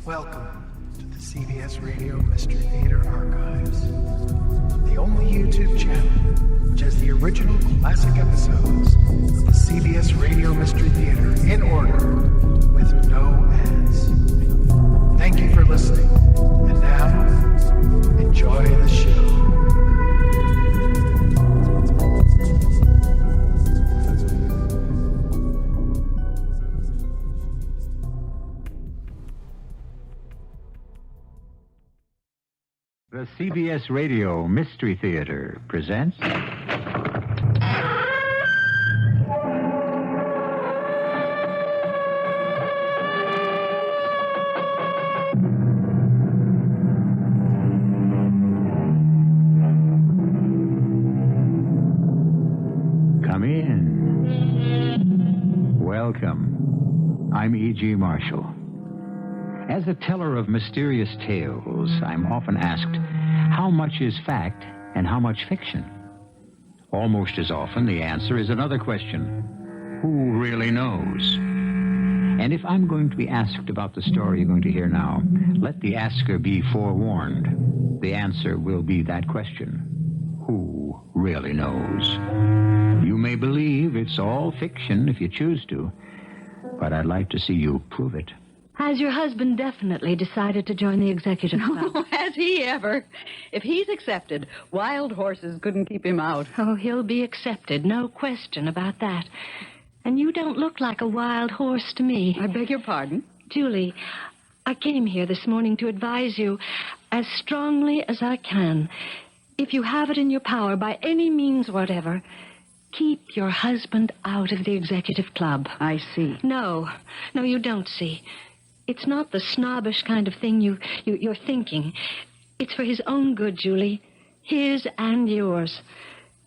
Welcome to the CBS Radio Mystery Theater Archives, the only YouTube channel which has the original classic episodes of the CBS Radio Mystery Theater in order with no ads. Thank you for listening, and now, enjoy the show. The CBS Radio Mystery Theater presents... Come in. Welcome. I'm E.G. Marshall. As a teller of mysterious tales, I'm often asked, how much is fact and how much fiction? Almost as often, the answer is another question. Who really knows? And if I'm going to be asked about the story you're going to hear now, let the asker be forewarned. The answer will be that question. Who really knows? You may believe it's all fiction if you choose to, but I'd like to see you prove it. Has your husband definitely decided to join the executive club? Oh, has he ever? If he's accepted, wild horses couldn't keep him out. Oh, he'll be accepted. No question about that. And you don't look like a wild horse to me. I beg your pardon? Julie, I came here this morning to advise you as strongly as I can. If you have it in your power, by any means whatever, keep your husband out of the executive club. I see. No, you don't see. It's not the snobbish kind of thing you're thinking. It's for his own good, Julie. His and yours.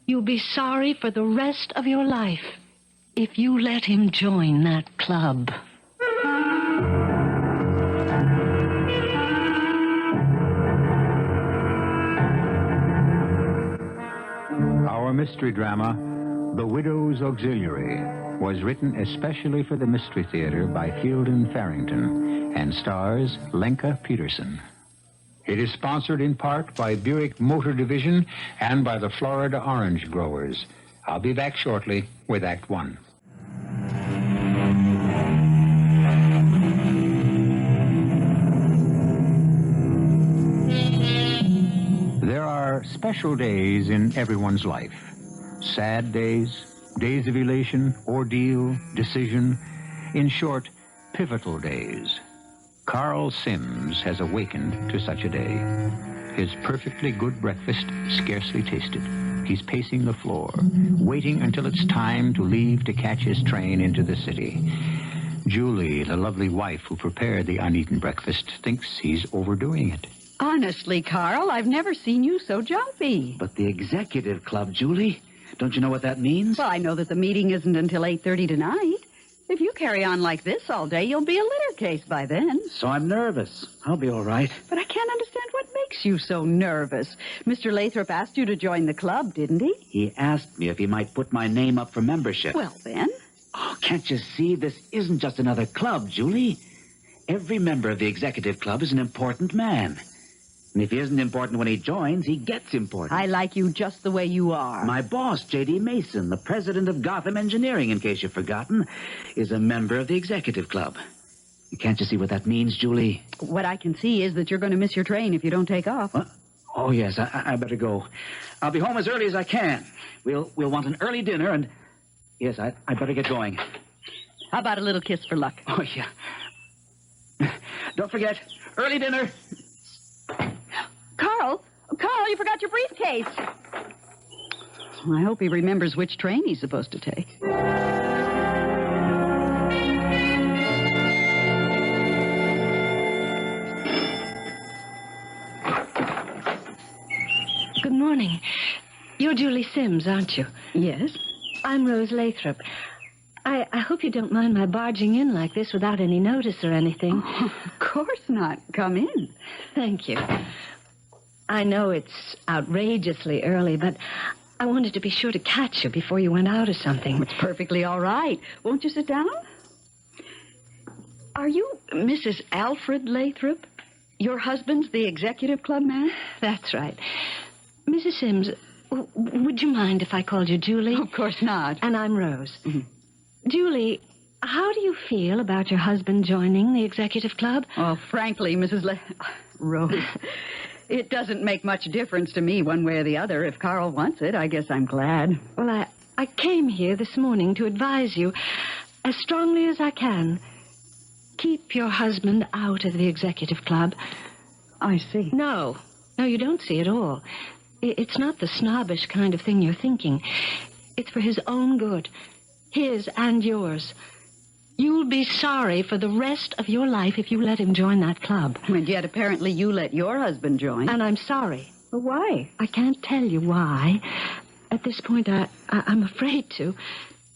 You'll be sorry for the rest of your life if you let him join that club. Our mystery drama, The Widow's Auxiliary, was written especially for the Mystery Theater by Fielden, Farrington, and stars Lenka, Peterson. It is sponsored in part by Buick Motor Division and by the Florida Orange Growers. I'll be back shortly with Act One. There are special days in everyone's life. Sad days, days of elation, ordeal, decision. In short, pivotal days. Carl Sims has awakened to such a day. His perfectly good breakfast scarcely tasted. He's pacing the floor, waiting until it's time to leave to catch his train into the city. Julie, the lovely wife who prepared the uneaten breakfast, thinks he's overdoing it. Honestly, Carl, I've never seen you so jumpy. But the executive club, Julie, don't you know what that means? Well, I know that the meeting isn't until 8:30 tonight. If you carry on like this all day, you'll be a litter case by then. So I'm nervous. I'll be all right. But I can't understand what makes you so nervous. Mr. Lathrop asked you to join the club, didn't he? He asked me if he might put my name up for membership. Well, then. Oh, can't you see? This isn't just another club, Julie. Every member of the executive club is an important man. And if he isn't important when he joins, he gets important. I like you just the way you are. My boss, J.D. Mason, the president of Gotham Engineering, in case you've forgotten, is a member of the executive club. Can't you see what that means, Julie? What I can see is that you're going to miss your train if you don't take off. What? Oh, yes, I better go. I'll be home as early as I can. We'll want an early dinner, and... Yes, I better get going. How about a little kiss for luck? Oh, yeah. Don't forget, early dinner. Carl, you forgot your briefcase. I hope he remembers which train he's supposed to take. Good morning. You're Julie Sims, aren't you? Yes. I'm Rose Lathrop. I hope you don't mind my barging in like this without any notice or anything. Oh, of course not. Come in. Thank you. I know it's outrageously early, but I wanted to be sure to catch you before you went out or something. It's perfectly all right. Won't you sit down? Are you Mrs. Alfred Lathrop? Your husband's the executive club man? That's right. Mrs. Sims, would you mind if I called you Julie? Of course not. And I'm Rose. Julie, how do you feel about your husband joining the executive club? Oh, frankly, Rose, it doesn't make much difference to me one way or the other. If Carl wants it, I guess I'm glad. Well, I came here this morning to advise you as strongly as I can. Keep your husband out of the executive club. I see. No, you don't see at all. It's not the snobbish kind of thing you're thinking. It's for his own good. His and yours. You'll be sorry for the rest of your life if you let him join that club. And yet apparently you let your husband join. And I'm sorry. Well, why? I can't tell you why. At this point, I'm afraid to.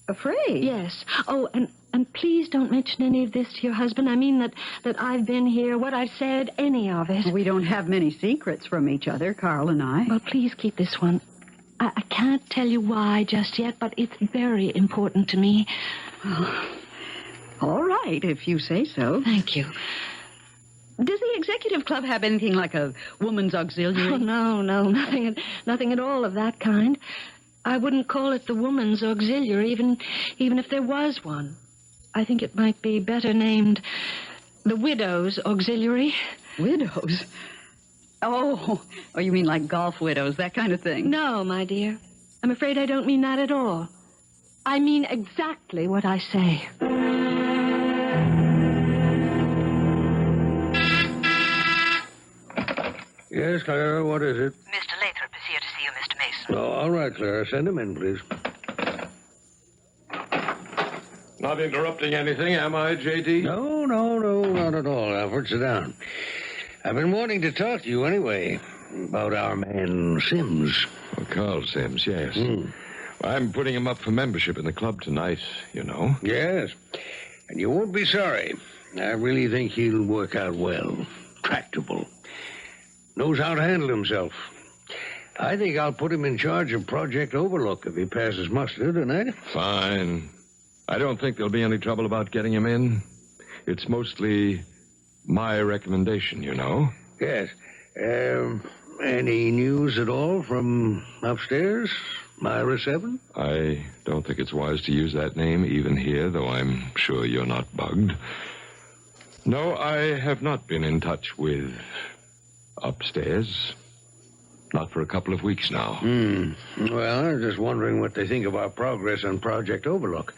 Afraid? Yes. Oh, and please don't mention any of this to your husband. I mean that I've been here, what I've said, any of it. We don't have many secrets from each other, Carl and I. Well, please keep this one. I can't tell you why just yet, but it's very important to me. All right, if you say so. Thank you. Does the executive club have anything like a woman's auxiliary? Oh, no, nothing at all of that kind. I wouldn't call it the woman's auxiliary, even if there was one. I think it might be better named the widow's auxiliary. Widows? Oh, you mean like golf widows, that kind of thing? No, my dear. I'm afraid I don't mean that at all. I mean exactly what I say. Yes, Clara, what is it? Mr. Lathrop is here to see you, Mr. Mason. Oh, all right, Clara. Send him in, please. Not interrupting anything, am I, J.D.? No, not at all. Alfred, sit down. I've been wanting to talk to you anyway about our man Sims. Well, Carl Sims, yes. I'm putting him up for membership in the club tonight, you know. Yes, and you won't be sorry. I really think he'll work out well. Tractable. Knows how to handle himself. I think I'll put him in charge of Project Overlook if he passes muster tonight. Fine. I don't think there'll be any trouble about getting him in. It's mostly my recommendation, you know. Yes. Any news at all from upstairs? Myra 7? I don't think it's wise to use that name even here, though I'm sure you're not bugged. No, I have not been in touch with upstairs. Not for a couple of weeks now. Well, I'm just wondering what they think of our progress on Project Overlook.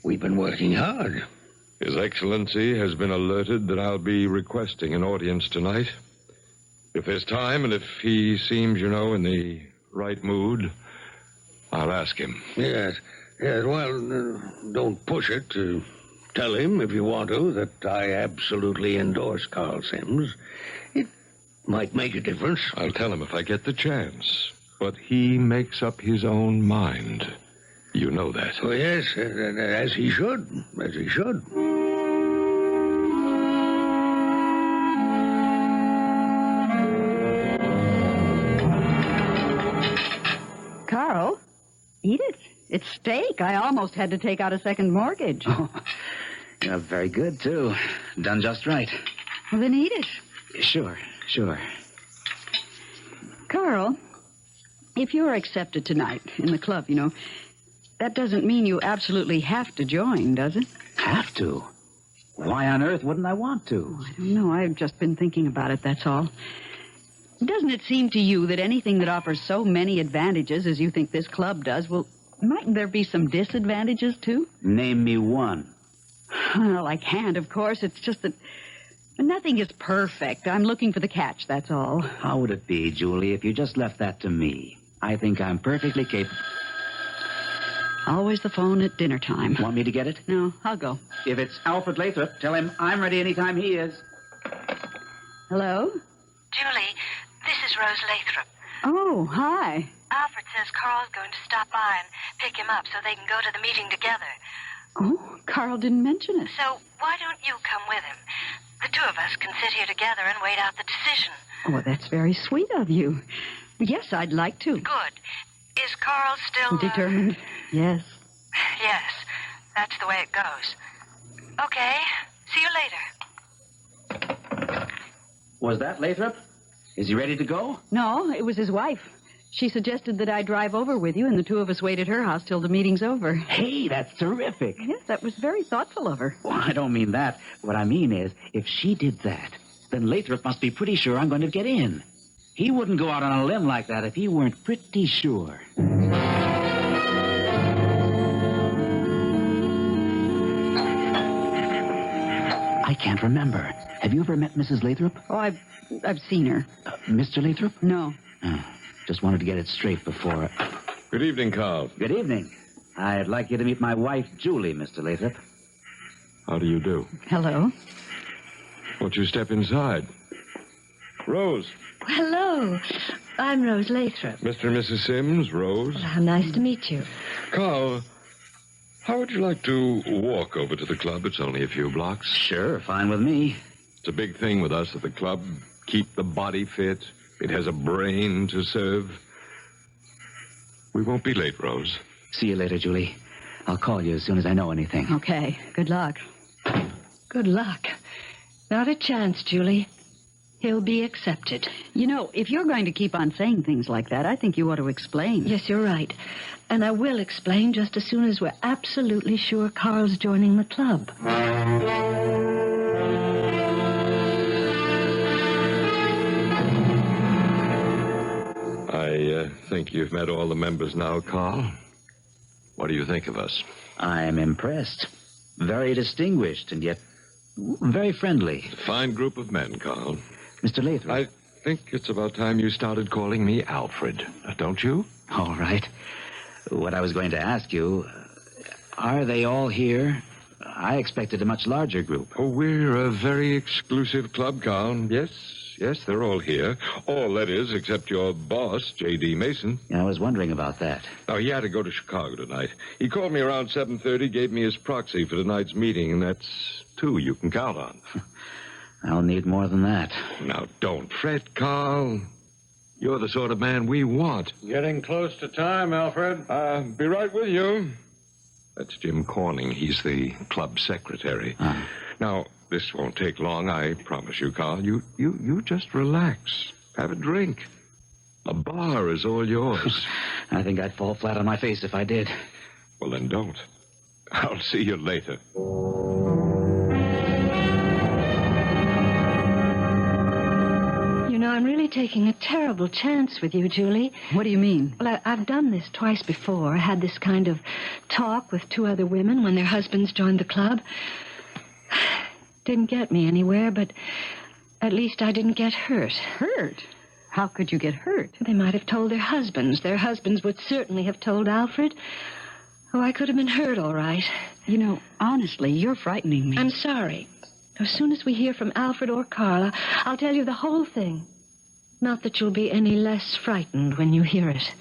We've been working hard. His Excellency has been alerted that I'll be requesting an audience tonight. If there's time and if he seems, you know, in the right mood, I'll ask him. Yes. Well, don't push it. Tell him, if you want to, that I absolutely endorse Carl Sims. It might make a difference. I'll tell him if I get the chance. But he makes up his own mind. You know that. Oh, yes, as he should. As he should. Carl, eat it. It's steak. I almost had to take out a second mortgage. Oh, yeah, very good, too. Done just right. Well, then eat it. Sure. Carl, if you're accepted tonight in the club, you know, that doesn't mean you absolutely have to join, does it? Have to? Why on earth wouldn't I want to? I don't know. I've just been thinking about it, that's all. Doesn't it seem to you that anything that offers so many advantages as you think this club does, well, mightn't there be some disadvantages, too? Name me one. Well, I can't, of course. It's just that nothing is perfect. I'm looking for the catch, that's all. How would it be, Julie, if you just left that to me? I think I'm perfectly capable. Always the phone at dinner time. Want me to get it? No, I'll go. If it's Alfred Lathrop, tell him I'm ready anytime he is. Hello? Julie, this is Rose Lathrop. Oh, hi. Alfred says Carl's going to stop by and pick him up so they can go to the meeting together. Oh, Carl didn't mention it. So why don't you come with him? The two of us can sit here together and wait out the decision. Oh, that's very sweet of you. Yes, I'd like to. Good. Is Carl still... Determined? Yes. Yes, that's the way it goes. Okay, See you later. Was that Lathrop? Is he ready to go? No, it was his wife. She suggested that I drive over with you, and the two of us wait at her house till the meeting's over. Hey, that's terrific. Yes, that was very thoughtful of her. Well, I don't mean that. What I mean is, if she did that, then Lathrop must be pretty sure I'm going to get in. He wouldn't go out on a limb like that if he weren't pretty sure. I can't remember. Have you ever met Mrs. Lathrop? Oh, I've seen her. Mr. Lathrop? No. Oh, just wanted to get it straight before. Good evening, Carl. Good evening. I'd like you to meet my wife, Julie, Mr. Lathrop. How do you do? Hello. Won't you step inside? Rose. Hello. I'm Rose Lathrop. Mr. and Mrs. Sims, Rose. How nice to meet you. Carl, how would you like to walk over to the club? It's only a few blocks. Sure, fine with me. It's a big thing with us at the club. Keep the body fit. It has a brain to serve. We won't be late, Rose. See you later, Julie. I'll call you as soon as I know anything. Okay. Good luck. Good luck. Not a chance, Julie. He'll be accepted. You know, if you're going to keep on saying things like that, I think you ought to explain. Yes, you're right. And I will explain just as soon as we're absolutely sure Carl's joining the club. I think you've met all the members now, Carl. What do you think of us? I'm impressed. Very distinguished and yet very friendly. Fine group of men, Carl. Mr. Lathrop. I think it's about time you started calling me Alfred, don't you? All right. What I was going to ask you, are they all here? I expected a much larger group. Oh, we're a very exclusive club, Carl. Yes, they're all here. All, that is, except your boss, J.D. Mason. Yeah, I was wondering about that. Oh, he had to go to Chicago tonight. He called me around 7:30, gave me his proxy for tonight's meeting, and that's 2 you can count on. I'll need more than that. Now, don't fret, Carl. You're the sort of man we want. Getting close to time, Alfred. Be right with you. That's Jim Corning. He's the club secretary. Now, this won't take long, I promise you, Carl. You just relax. Have a drink. A bar is all yours. I think I'd fall flat on my face if I did. Well, then don't. I'll see you later. You know, I'm really taking a terrible chance with you, Julie. What do you mean? Well, I've done this twice before. I had this kind of talk with 2 other women when their husbands joined the club. Didn't get me anywhere, but at least I didn't get hurt. Hurt? How could you get hurt? They might have told their husbands. Their husbands would certainly have told Alfred. Oh, I could have been hurt, all right. You know, honestly, you're frightening me. I'm sorry. As soon as we hear from Alfred or Carla, I'll tell you the whole thing. Not that you'll be any less frightened when you hear it.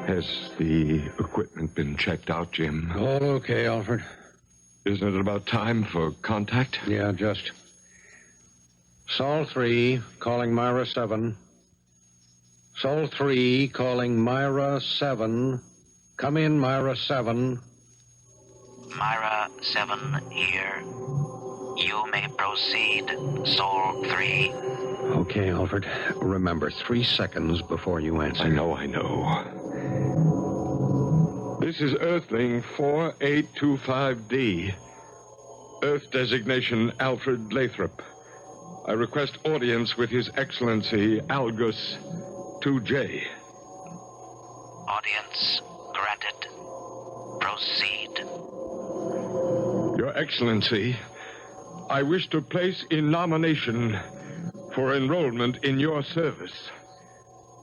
Has the equipment been checked out, Jim? All okay, Alfred. Isn't it about time for contact? Yeah, just. Sol 3, calling Myra 7. Sol 3, calling Myra 7. Come in, Myra 7. Myra 7 here. You may proceed, Sol 3. Okay, Alfred. Remember, 3 seconds before you answer. I know. This is Earthling 4825D. Earth designation Alfred Lathrop. I request audience with His Excellency Algus 2J. Audience granted. Proceed. Your Excellency, I wish to place in nomination for enrollment in your service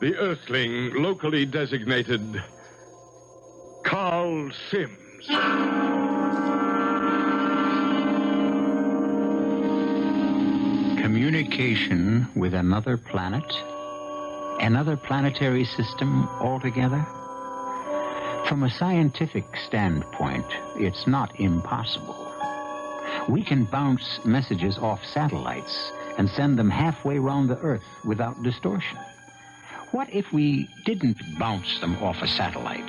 the Earthling locally designated Carl Sims. Communication with another planet? Another planetary system altogether? From a scientific standpoint, it's not impossible. We can bounce messages off satellites and send them halfway around the Earth without distortion. What if we didn't bounce them off a satellite,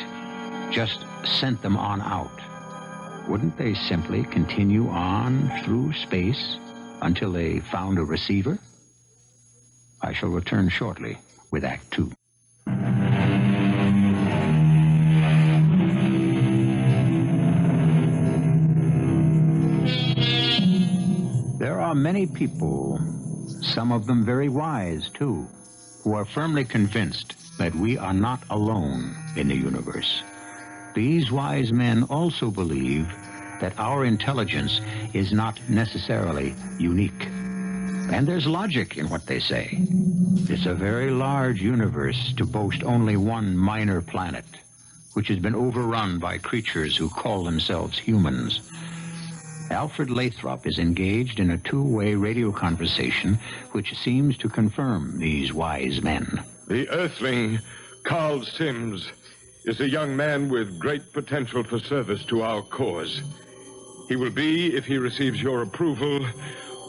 just sent them on out, wouldn't they simply continue on through space until they found a receiver? I shall return shortly with Act Two. There are many people, some of them very wise, too, who are firmly convinced that we are not alone in the universe. These wise men also believe that our intelligence is not necessarily unique. And there's logic in what they say. It's a very large universe to boast only one minor planet, which has been overrun by creatures who call themselves humans. Alfred Lathrop is engaged in a two-way radio conversation which seems to confirm these wise men. The Earthling, Carl Sims, is a young man with great potential for service to our cause. He will be, if he receives your approval,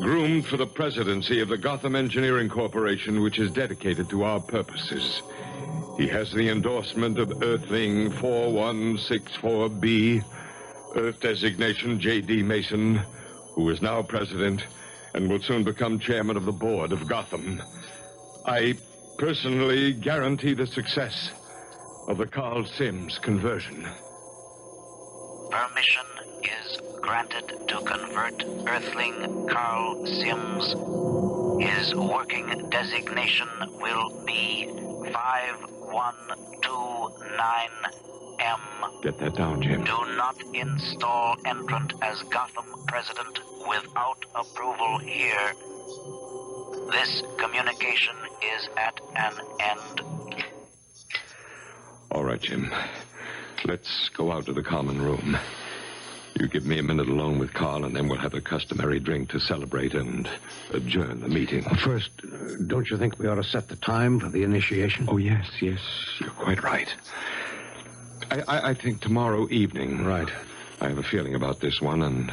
groomed for the presidency of the Gotham Engineering Corporation, which is dedicated to our purposes. He has the endorsement of Earthling 4164B, Earth designation J.D. Mason, who is now president and will soon become chairman of the board of Gotham. I personally guarantee the success of the Carl Sims conversion. Permission is granted to convert Earthling Carl Sims. His working designation will be 5129M. Get that down, Jim. Do not install entrant as Gotham president without approval here. This communication is at an end. All right, Jim. Let's go out to the common room. You give me a minute alone with Carl, and then we'll have a customary drink to celebrate and adjourn the meeting. First, don't you think we ought to set the time for the initiation? Oh, yes, you're quite right. I think tomorrow evening. Right. I have a feeling about this one, and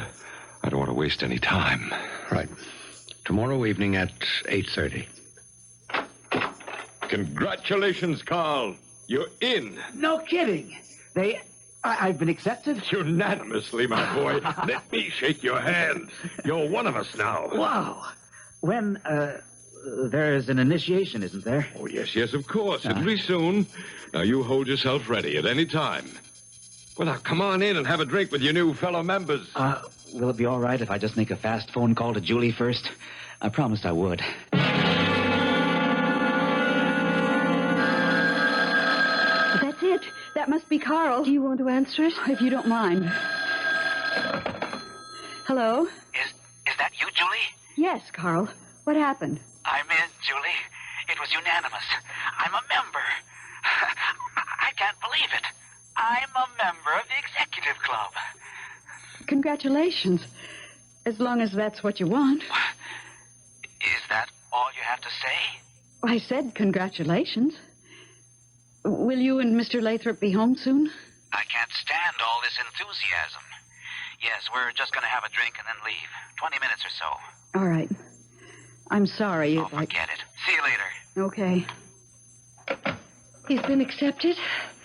I don't want to waste any time. Right. Tomorrow evening at 8:30. Congratulations, Carl. You're in. No kidding. I've been accepted? Unanimously, my boy. Let me shake your hand. You're one of us now. Wow. When, there's an initiation, isn't there? Oh, yes, of course. It'll be soon. Now, you hold yourself ready at any time. Well, now, come on in and have a drink with your new fellow members. Will it be all right if I just make a fast phone call to Julie first? I promised I would. That's it. That must be Carl. Do you want to answer it? If you don't mind. Hello? Is that you, Julie? Yes, Carl. What happened? I'm in, Julie. It was unanimous. I'm a member. I can't believe it. I'm a member of the executive club. Congratulations. As long as that's what you want. Is that all you have to say? I said congratulations. Will you and Mr. Lathrop be home soon? I can't stand all this enthusiasm. Yes, we're just going to have a drink and then leave. 20 minutes or so. All right. I'm sorry. Oh, forget it. See you later. Okay. He's been accepted?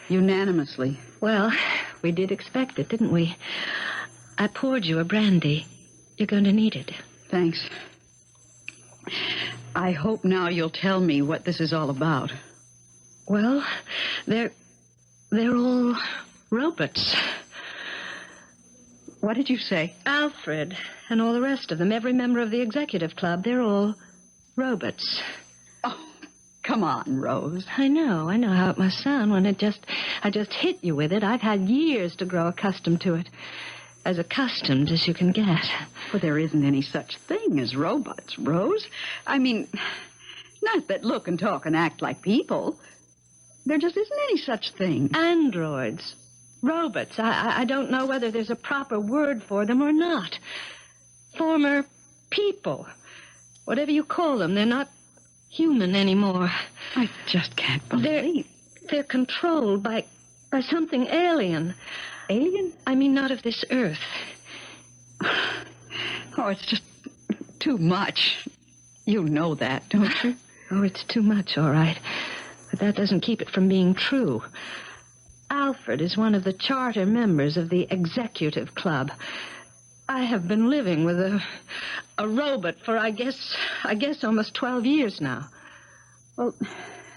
Unanimously. Well, we did expect it, didn't we? I poured you a brandy. You're going to need it. Thanks. I hope now you'll tell me what this is all about. Well, they're all robots. What did you say? Alfred and all the rest of them, every member of the executive club, they're all robots. Oh, come on, Rose. I know how it must sound when I just hit you with it. I've had years to grow accustomed to it. As accustomed as you can get. Well, there isn't any such thing as robots, Rose. I mean, not that look and talk and act like people. There just isn't any such thing. Androids. Robots. I don't know whether there's a proper word for them or not. Former people. Whatever you call them, they're not human anymore. I just can't believe. They're controlled by something alien. Alien? I mean, not of this earth. Oh, it's just too much. You know that, don't you? Oh, it's too much, all right. But that doesn't keep it from being true. Alfred is one of the charter members of the executive club. I have been living with a robot for, I guess almost 12 years now. Well,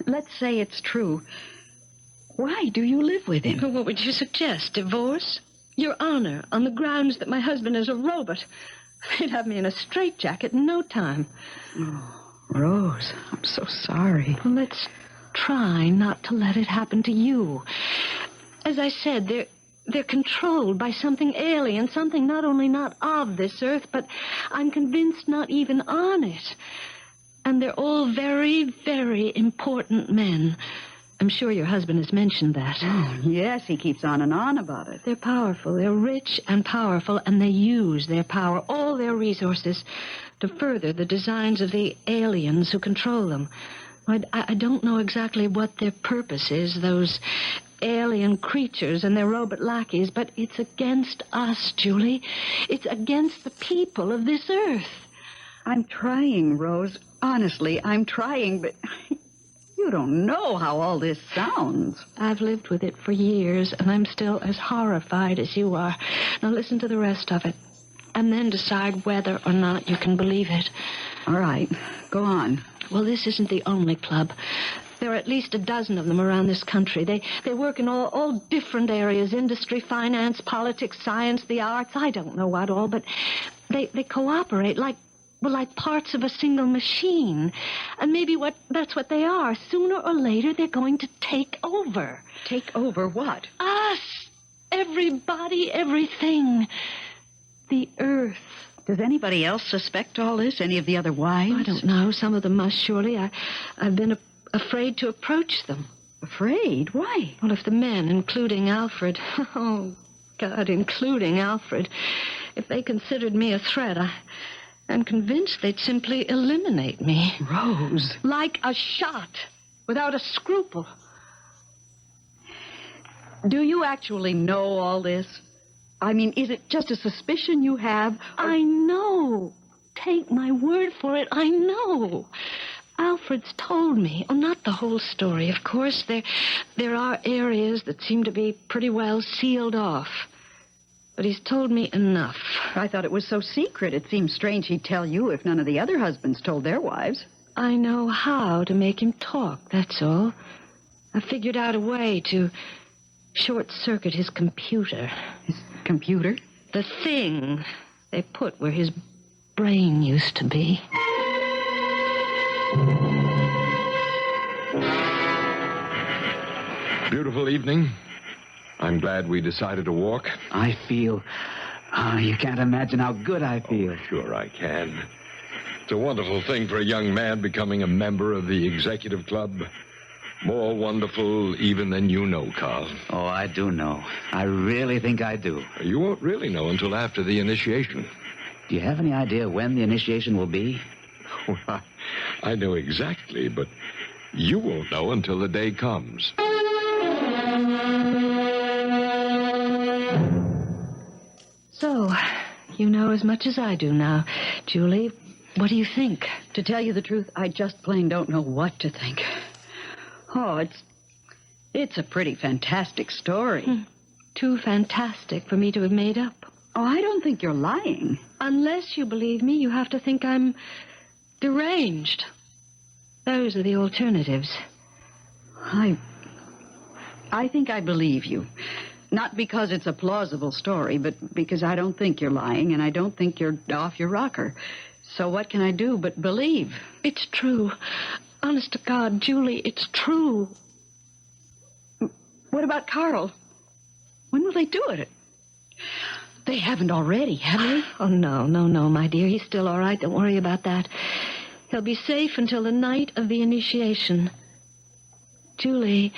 let's say it's true. Why do you live with him? What would you suggest? Divorce? Your Honor, on the grounds that my husband is a robot. They'd have me in a straitjacket in no time. Oh, Rose, I'm so sorry. Well, let's try not to let it happen to you. As I said, they're controlled by something alien, something not only not of this earth, but I'm convinced not even on it. And they're all very, very important men. I'm sure your husband has mentioned that. Oh, yes, he keeps on and on about it. They're powerful. They're rich and powerful, and they use their power, all their resources, to further the designs of the aliens who control them. I don't know exactly what their purpose is, those alien creatures and their robot lackeys, but it's against us, Julie. It's against the people of this earth. I'm trying, Rose. Honestly, I'm trying, but you don't know how all this sounds. I've lived with it for years, and I'm still as horrified as you are. Now listen to the rest of it, and then decide whether or not you can believe it. All right, go on. Well, this isn't the only club. There are at least a dozen of them around this country. They work in all different areas, industry, finance, politics, science, the arts, I don't know what all, but they cooperate like parts of a single machine. And maybe that's what they are. Sooner or later, they're going to take over. Take over what? Us. Everybody, everything. The earth. Does anybody else suspect all this? Any of the other wives? I don't know. Some of them must, surely. I've been afraid to approach them. Afraid? Why? Well, if the men, including Alfred, oh, God, including Alfred, if they considered me a threat, I'm convinced they'd simply eliminate me. Rose. Like a shot, without a scruple. Do you actually know all this? I mean, is it just a suspicion you have? I know. Take my word for it, I know. Alfred's told me. Oh, not the whole story, of course. There are areas that seem to be pretty well sealed off. But he's told me enough. I thought it was so secret. It seems strange he'd tell you if none of the other husbands told their wives. I know how to make him talk, that's all. I figured out a way to short-circuit his computer. His computer? The thing they put where his brain used to be. Beautiful evening. I'm glad we decided to walk. I feel... you can't imagine how good I feel. Oh, sure I can. It's a wonderful thing for a young man becoming a member of the executive club. More wonderful even than you know, Carl. Oh, I do know. I really think I do. You won't really know until after the initiation. Do you have any idea when the initiation will be? Well, I know exactly, but you won't know until the day comes. So, you know as much as I do now. Julie, what do you think? To tell you the truth, I just plain don't know what to think. Oh, it's a pretty fantastic story. Too fantastic for me to have made up. Oh, I don't think you're lying. Unless you believe me, you have to think I'm deranged. Those are the alternatives. I think I believe you. Not because it's a plausible story, but because I don't think you're lying, and I don't think you're off your rocker. So what can I do but believe? It's true. Honest to God, Julie, it's true. What about Carl? When will they do it? They haven't already, have they? Oh, no, my dear. He's still all right. Don't worry about that. He'll be safe until the night of the initiation. Julie,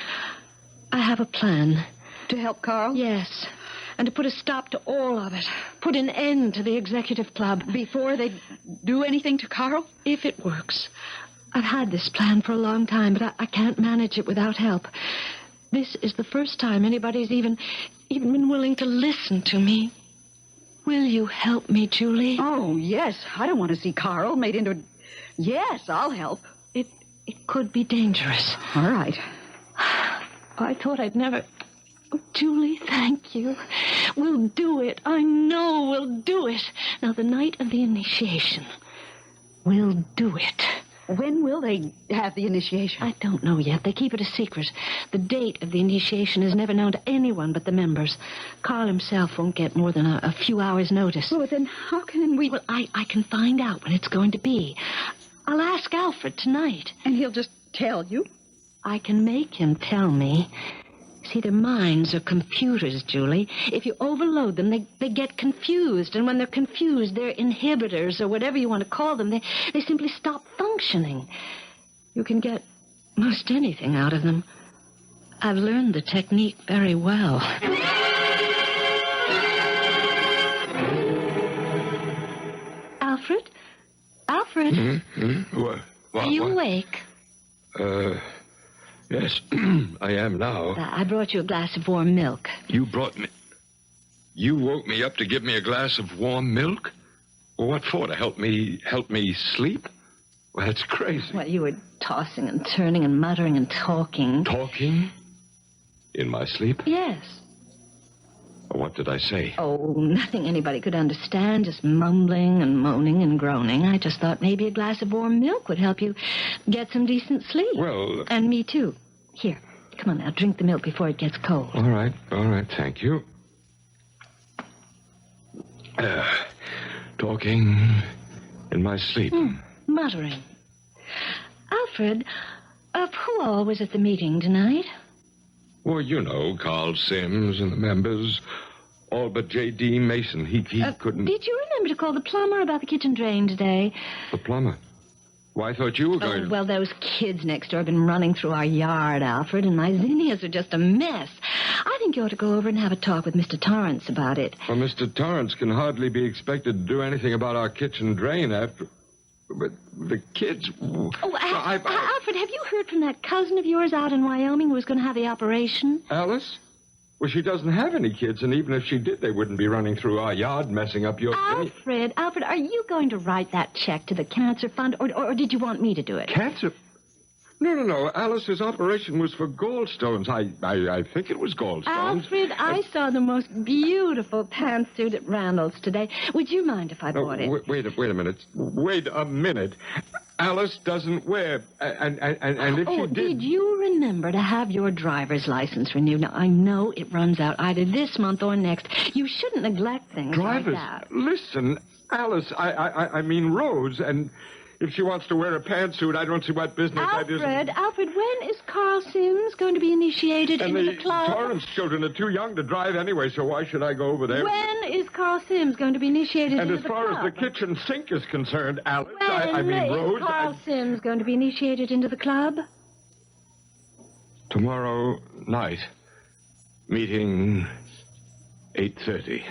I have a plan. To help Carl? Yes. And to put a stop to all of it. Put an end to the executive club. Before they do anything to Carl? If it works. I've had this plan for a long time, but I can't manage it without help. This is the first time anybody's even been willing to listen to me. Will you help me, Julie? Oh, yes. I don't want to see Carl made into... Yes, I'll help. It could be dangerous. All right. I thought I'd never Oh, Julie, thank you. We'll do it. I know we'll do it. Now, the night of the initiation. We'll do it. When will they have the initiation? I don't know yet. They keep it a secret. The date of the initiation is never known to anyone but the members. Carl himself won't get more than a few hours' notice. Well, then how can we... Well, I can find out when it's going to be. I'll ask Alfred tonight. And he'll just tell you? I can make him tell me. See, their minds are computers, Julie. If you overload them, they get confused. And when they're confused, their inhibitors, or whatever you want to call them, they simply stop functioning. You can get most anything out of them. I've learned the technique very well. Alfred? Alfred? Mm-hmm. What? Are you awake? Yes, I am now. I brought you a glass of warm milk. You brought me... You woke me up to give me a glass of warm milk? Well, what for? To help me sleep? Well, that's crazy. Well, you were tossing and turning and muttering and talking. Talking? In my sleep? Yes. What did I say? Oh, nothing anybody could understand, just mumbling and moaning and groaning. I just thought maybe a glass of warm milk would help you get some decent sleep. Well... And me, too. Here, come on now, drink the milk before it gets cold. All right, thank you. Talking in my sleep. Muttering. Alfred, who all was at the meeting tonight? Well, you know, Carl Sims and the members, all but J.D. Mason. He couldn't... Did you remember to call the plumber about the kitchen drain today? The plumber? Well, I thought you were going to... Well, those kids next door have been running through our yard, Alfred, and my zinnias are just a mess. I think you ought to go over and have a talk with Mr. Torrance about it. Well, Mr. Torrance can hardly be expected to do anything about our kitchen drain after... But the kids... Oh, Alfred, have you heard from that cousin of yours out in Wyoming who was going to have the operation? Alice? Well, she doesn't have any kids, and even if she did, they wouldn't be running through our yard messing up your... Alfred, are you going to write that check to the cancer fund, or did you want me to do it? Cancer? No. Alice's operation was for gallstones. I think it was gallstones. Alfred, I saw the most beautiful pantsuit at Randall's today. Would you mind if I bought it? Wait a minute. Wait a minute. Alice doesn't wear... And if she did... Did you remember to have your driver's license renewed? Now, I know it runs out either this month or next. You shouldn't neglect things like that. Listen, Alice, I mean Rose, and... If she wants to wear a pantsuit, I don't see what business that is. Alfred, when is Carl Sims going to be initiated into the club? And the Torrance children are too young to drive anyway, so why should I go over there? When is Carl Sims going to be initiated into the club? And as far as the kitchen sink is concerned, Alice, When Rose... is Carl Sims going to be initiated into the club? Tomorrow night. Meeting 8:30.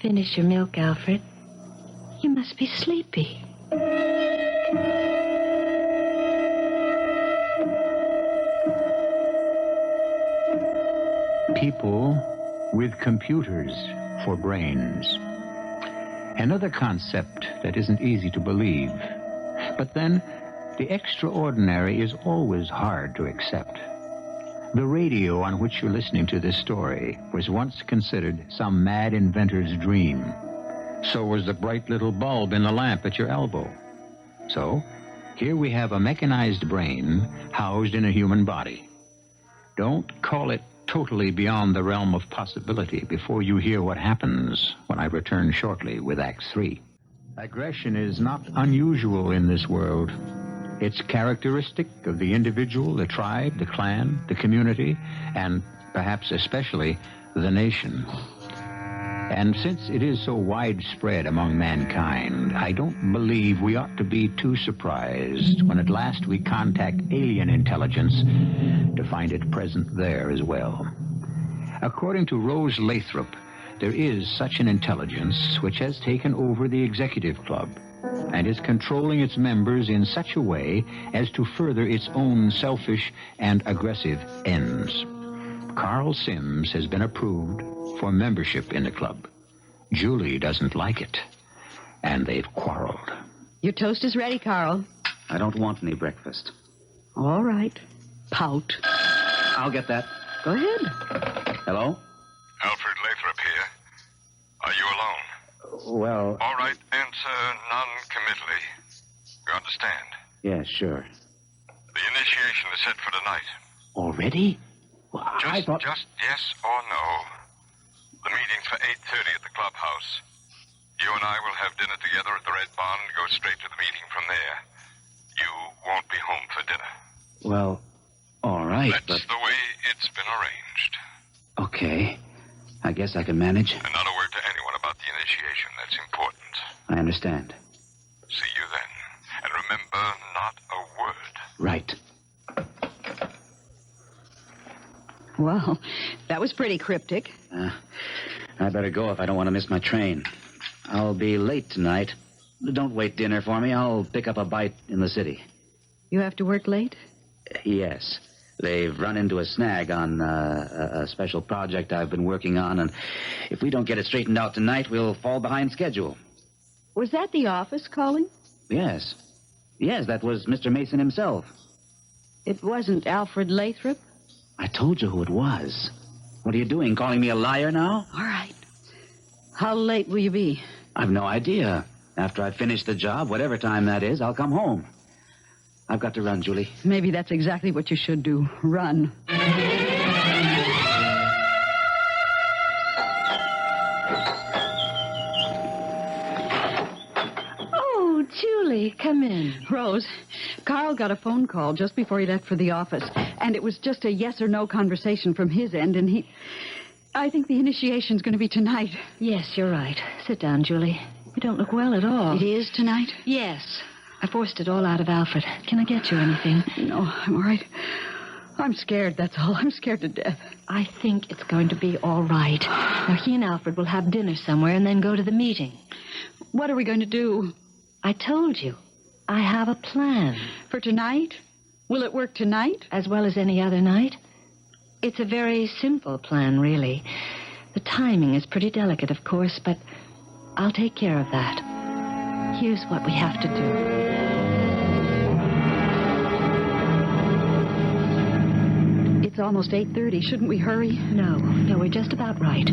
Finish your milk, Alfred. You must be sleepy. People with computers for brains. Another concept that isn't easy to believe. But then, the extraordinary is always hard to accept. The radio on which you're listening to this story was once considered some mad inventor's dream. So was the bright little bulb in the lamp at your elbow. So, here we have a mechanized brain housed in a human body. Don't call it totally beyond the realm of possibility before you hear what happens when I return shortly with Act 3. Aggression is not unusual in this world. It's characteristic of the individual, the tribe, the clan, the community, and perhaps especially the nation. And since it is so widespread among mankind, I don't believe we ought to be too surprised when at last we contact alien intelligence to find it present there as well. According to Rose Lathrop, there is such an intelligence which has taken over the executive club and is controlling its members in such a way as to further its own selfish and aggressive ends. Carl Sims has been approved for membership in the club. Julie doesn't like it, and they've quarreled. Your toast is ready, Carl. I don't want any breakfast. All right. Pout. I'll get that. Go ahead. Hello? Alfred Lathrop here. Are you alone? Well, All right, answer non-committally. You understand? yeah, sure. The initiation is set for tonight. Already? Well, I thought... Just yes or no. The meeting's for 8:30 at the clubhouse. You and I will have dinner together at the Red Barn and go straight to the meeting from there. You won't be home for dinner. Well, all right, That's but... the way it's been arranged. Okay. I guess I can manage. And not a word to anyone about the initiation. That's important. I understand. See you then. And remember, not a word. Right. Well, that was pretty cryptic. I better go if I don't want to miss my train. I'll be late tonight. Don't wait dinner for me. I'll pick up a bite in the city. You have to work late? Yes. They've run into a snag on a special project I've been working on, and if we don't get it straightened out tonight, we'll fall behind schedule. Was that the office calling? Yes. Yes, that was Mr. Mason himself. It wasn't Alfred Lathrop? I told you who it was. What are you doing, calling me a liar now? All right. How late will you be? I've no idea. After I finish the job, whatever time that is, I'll come home. I've got to run, Julie. Maybe that's exactly what you should do. Run. Oh, Julie, come in. Rose, Carl got a phone call just before he left for the office, and it was just a yes or no conversation from his end, and I think the initiation's going to be tonight. Yes, you're right. Sit down, Julie. You don't look well at all. It is tonight? Yes. I forced it all out of Alfred. Can I get you anything? No, I'm all right. I'm scared, that's all. I'm scared to death. I think it's going to be all right. Now, he and Alfred will have dinner somewhere and then go to the meeting. What are we going to do? I told you. I have a plan. For tonight? Will it work tonight? As well as any other night. It's a very simple plan, really. The timing is pretty delicate, of course, but I'll take care of that. Here's what we have to do. It's almost 8:30. Shouldn't we hurry? No, we're just about right.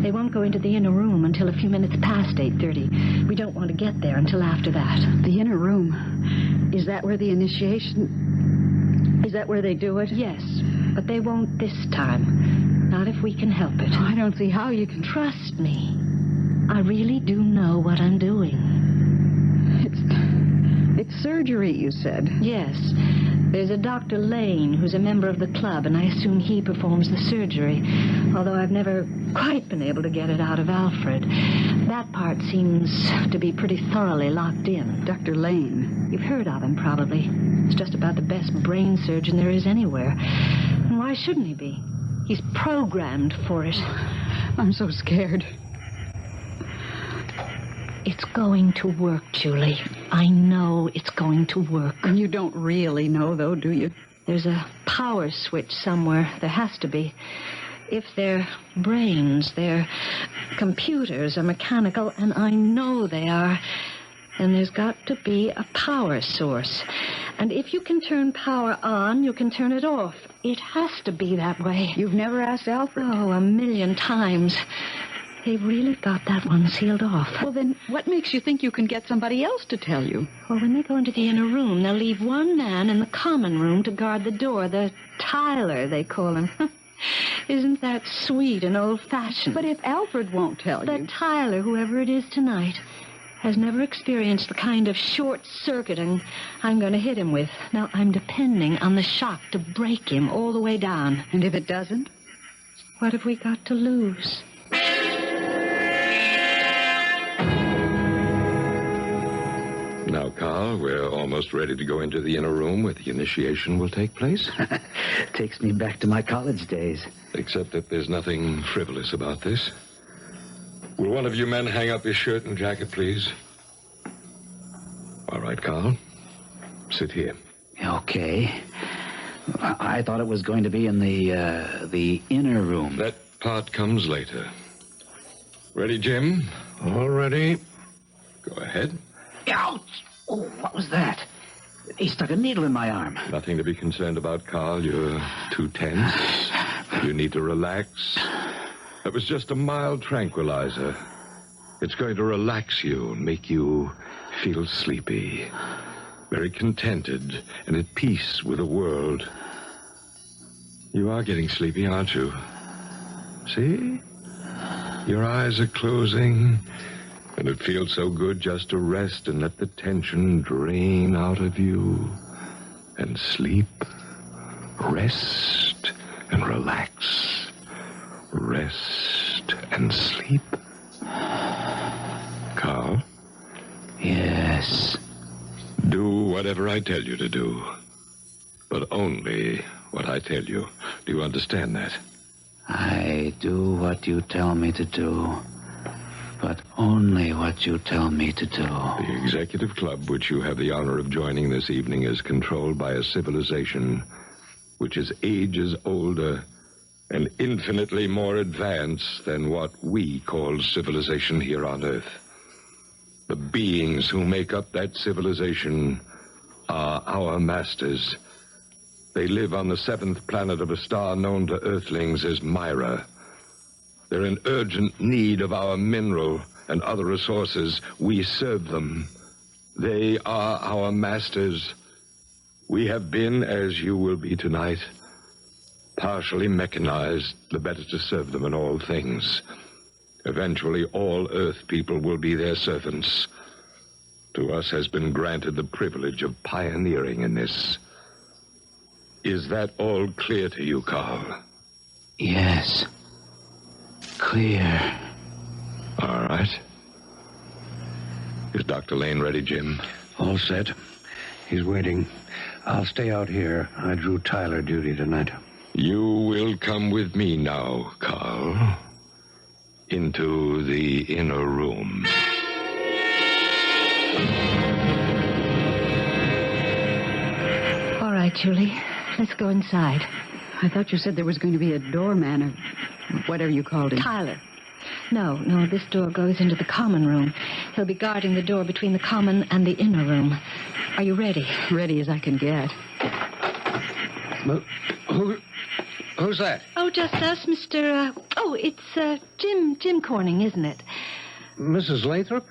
They won't go into the inner room until a few minutes past 8:30. We don't want to get there until after that. The inner room. Is that where the initiation... Is that where they do it? Yes, but they won't this time. Not if we can help it. I don't see how you can... Trust me. I really do know what I'm doing. It's surgery, you said. Yes. There's a Dr. Lane who's a member of the club, and I assume he performs the surgery, although I've never quite been able to get it out of Alfred. That part seems to be pretty thoroughly locked in. Dr. Lane. You've heard of him, probably. He's just about the best brain surgeon there is anywhere. And why shouldn't he be? He's programmed for it. I'm so scared. It's going to work, Julie. I know it's going to work. And you don't really know, though, do you? There's a power switch somewhere. There has to be. If their brains, their computers are mechanical, and I know they are, then there's got to be a power source. And if you can turn power on, you can turn it off. It has to be that way. You've never asked Alfred? Oh, 1,000,000 times. They've really got that one sealed off. Well, then what makes you think you can get somebody else to tell you? Well, when they go into the inner room, they'll leave one man in the common room to guard the door. The Teitel, they call him. Isn't that sweet and old-fashioned? But if Alfred won't tell the you... Teitel, whoever it is tonight, has never experienced the kind of short-circuiting I'm going to hit him with. Now, I'm depending on the shock to break him all the way down. And if it doesn't? What have we got to lose? Now, Carl, we're almost ready to go into the inner room where the initiation will take place. Takes me back to my college days. Except that there's nothing frivolous about this. Will one of you men hang up his shirt and jacket, please? All right, Carl. Sit here. Okay. I thought it was going to be in the inner room. That part comes later. Ready, Jim? All ready. Go ahead. Ouch! Oh, what was that? He stuck a needle in my arm. Nothing to be concerned about, Carl. You're too tense. You need to relax. That was just a mild tranquilizer. It's going to relax you and make you feel sleepy. Very contented and at peace with the world. You are getting sleepy, aren't you? See? Your eyes are closing, and it feels so good just to rest and let the tension drain out of you. And sleep. Rest and relax. Rest and sleep. Carl? Yes. Do whatever I tell you to do. But only what I tell you. Do you understand that? I do what you tell me to do, but only what you tell me to do. The executive club which you have the honor of joining this evening is controlled by a civilization which is ages older and infinitely more advanced than what we call civilization here on Earth. The beings who make up that civilization are our masters. They live on the 7th planet of a star known to Earthlings as Myra. They're in urgent need of our mineral and other resources. We serve them. They are our masters. We have been, as you will be tonight, partially mechanized, the better to serve them in all things. Eventually, all Earth people will be their servants. To us has been granted the privilege of pioneering in this. Is that all clear to you, Carl? Yes. Clear. All right. Is Dr. Lane ready, Jim? All set. He's waiting. I'll stay out here. I drew Tyler duty tonight. You will come with me now, Carl. Into the inner room. All right, Julie. Let's go inside. I thought you said there was going to be a doorman or whatever you called him. Tyler. No, this door goes into the common room. He'll be guarding the door between the common and the inner room. Are you ready? Ready as I can get. Who's that? Oh, just us, Mr. It's Jim Corning, isn't it? Mrs. Lathrop?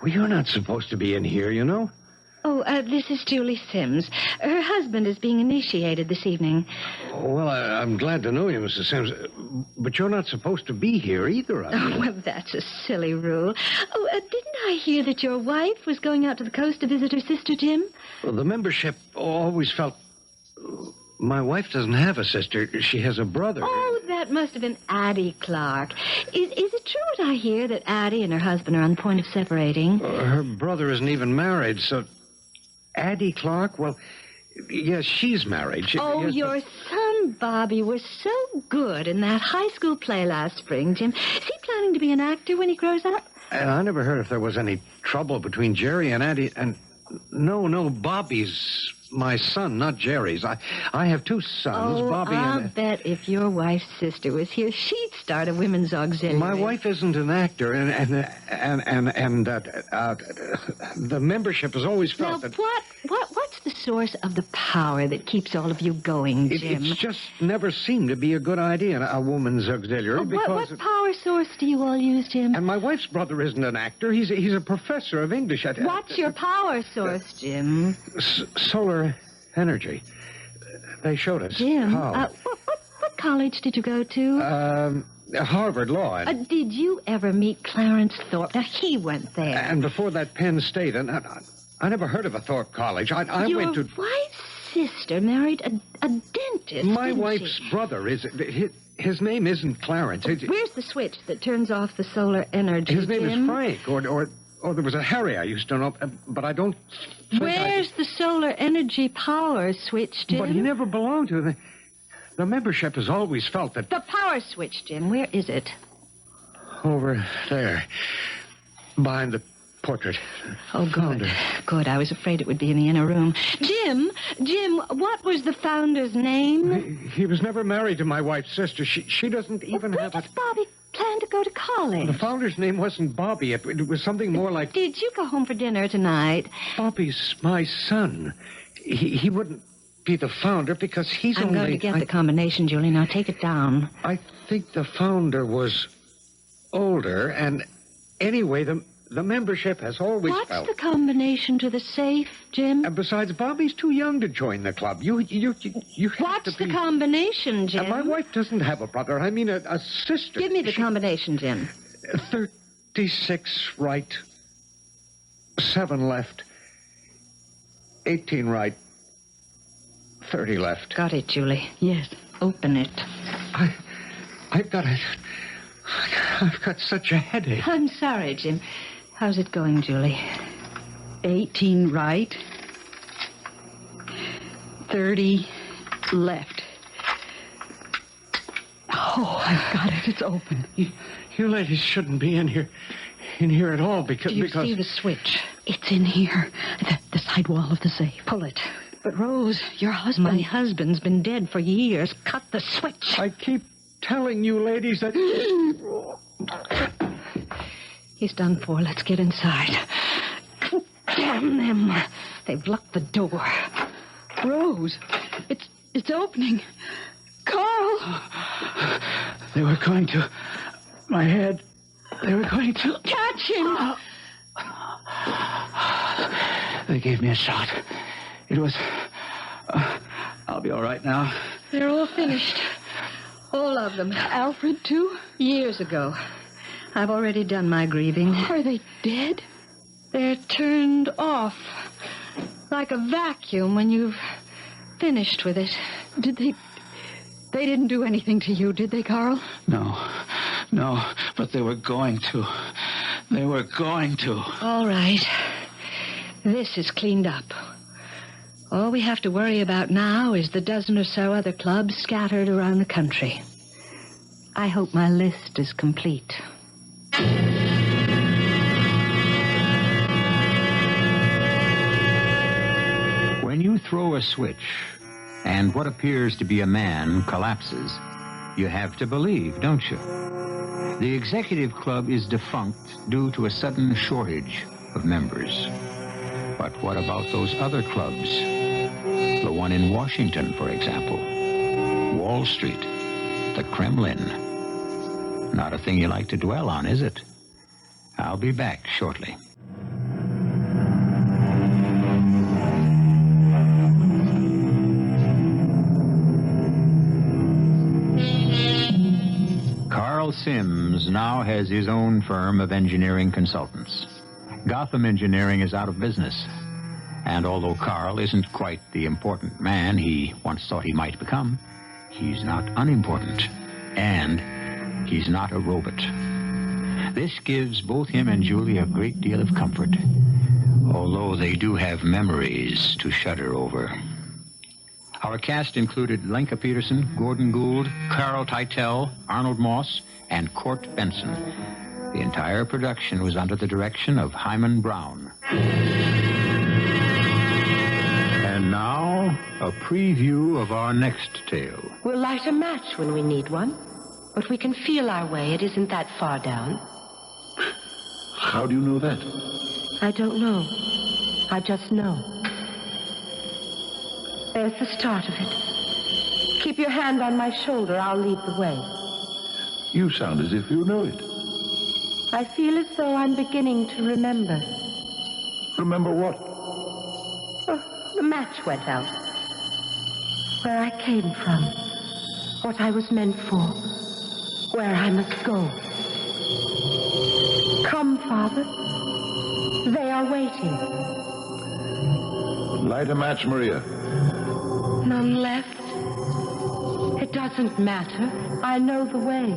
Well, you're not supposed to be in here, you know. Oh, this is Julie Sims. Her husband is being initiated this evening. Well, I'm glad to know you, Mrs. Sims. But you're not supposed to be here either, Oh, well, that's a silly rule. Oh, didn't I hear that your wife was going out to the coast to visit her sister, Jim? Well, the membership always felt... My wife doesn't have a sister. She has a brother. Oh, that must have been Addie Clark. Is it true what I hear that Addie and her husband are on the point of separating? Her brother isn't even married, so... Addie Clark? Well, yes, she's married. Oh, yes, your son, Bobby, was so good in that high school play last spring, Jim. Is he planning to be an actor when he grows up? And I never heard if there was any trouble between Jerry and Addie. And no, Bobby's my son, not Jerry's. I have two sons, Bobby I'll and... bet if your wife's sister was here, she'd start a women's auxiliary. My wife isn't an actor, and the membership has always felt now, that... What's the source of the power that keeps all of you going, Jim? It's just never seemed to be a good idea, a woman's auxiliary, because... What power source do you all use, Jim? And my wife's brother isn't an actor. He's a professor of English. What's your power source, Jim? Solar energy. They showed us. Jim, how. What college did you go to? Harvard Law. Did you ever meet Clarence Thorpe? Now, he went there. And before that, Penn State. And I never heard of a Thorpe College. I Your went to... wife's sister married a dentist, My didn't wife's she? brother is... His name isn't Clarence. Where's the switch that turns off the solar energy, His name Jim? is Frank, or there was a Harry I used to know, but I don't... think Where's the solar energy power switch, Jim? But he never belonged to the membership has always felt that... The power switch, Jim. Where is it? Over there, behind the portrait. Oh, good. Good. I was afraid it would be in the inner room. Jim, what was the founder's name? He was never married to my wife's sister. She doesn't even Where have does a... Bobby plan to go to college? The founder's name wasn't Bobby. It was something more like... Did you go home for dinner tonight? Bobby's my son. He wouldn't... be the founder because he's I'm going to get the combination, Julie. Now take it down. I think the founder was older, and anyway, the membership has always What's felt... the combination to the safe, Jim? And besides, Bobby's too young to join the club. You have What's to be... the combination, Jim? My wife doesn't have a brother. I mean, a sister. Give me the combination, Jim. 36 right, 7 left, 18 right, 30 left. Got it, Julie. Yes. Open it. I've got such a headache. I'm sorry, Jim. How's it going, Julie? 18 right, 30 left. Oh, I've got it. It's open. You ladies shouldn't be in here at all because... Do you see the switch? It's in here. The side wall of the safe. Pull it. But, Rose, your husband... My husband's been dead for years. Cut the switch. I keep telling you ladies that... He's done for. Let's get inside. Damn them. They've locked the door. Rose, it's opening. Carl! They were going to... My head. They were going to... Catch him! They gave me a shot. It was... I'll be all right now. They're all finished. All of them. Alfred, too? Years ago. I've already done my grieving. Are they dead? They're turned off. Like a vacuum when you've finished with it. Did they... They didn't do anything to you, did they, Carl? No, but they were going to. They were going to. All right. This is cleaned up. All we have to worry about now is the dozen or so other clubs scattered around the country. I hope my list is complete. When you throw a switch and what appears to be a man collapses, you have to believe, don't you? The executive club is defunct due to a sudden shortage of members. But what about those other clubs? The one in Washington, for example. Wall Street. The Kremlin. Not a thing you like to dwell on, is it? I'll be back shortly. Carl Sims now has his own firm of engineering consultants. Gotham Engineering is out of business. And although Carl isn't quite the important man he once thought he might become, he's not unimportant. And he's not a robot. This gives both him and Julie a great deal of comfort, although they do have memories to shudder over. Our cast included Lenka Peterson, Gordon Gould, Carl Teitel, Arnold Moss, and Court Benson. The entire production was under the direction of Hyman Brown. And now, a preview of our next tale. We'll light a match when we need one. But we can feel our way. It isn't that far down. How do you know that? I don't know. I just know. There's the start of it. Keep your hand on my shoulder. I'll lead the way. You sound as if you know it. I feel as though I'm beginning to remember. Remember what? Oh, the match went out. Where I came from. What I was meant for. Where I must go. Come, Father. They are waiting. Light a match, Maria. None left. It doesn't matter. I know the way.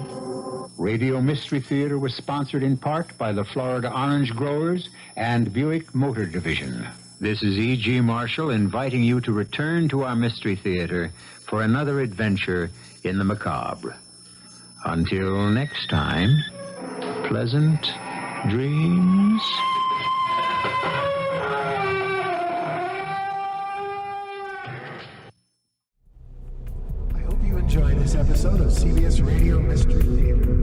Radio Mystery Theater was sponsored in part by the Florida Orange Growers and Buick Motor Division. This is E.G. Marshall inviting you to return to our Mystery Theater for another adventure in the macabre. Until next time, pleasant dreams. I hope you enjoyed this episode of CBS Radio Mystery Theater.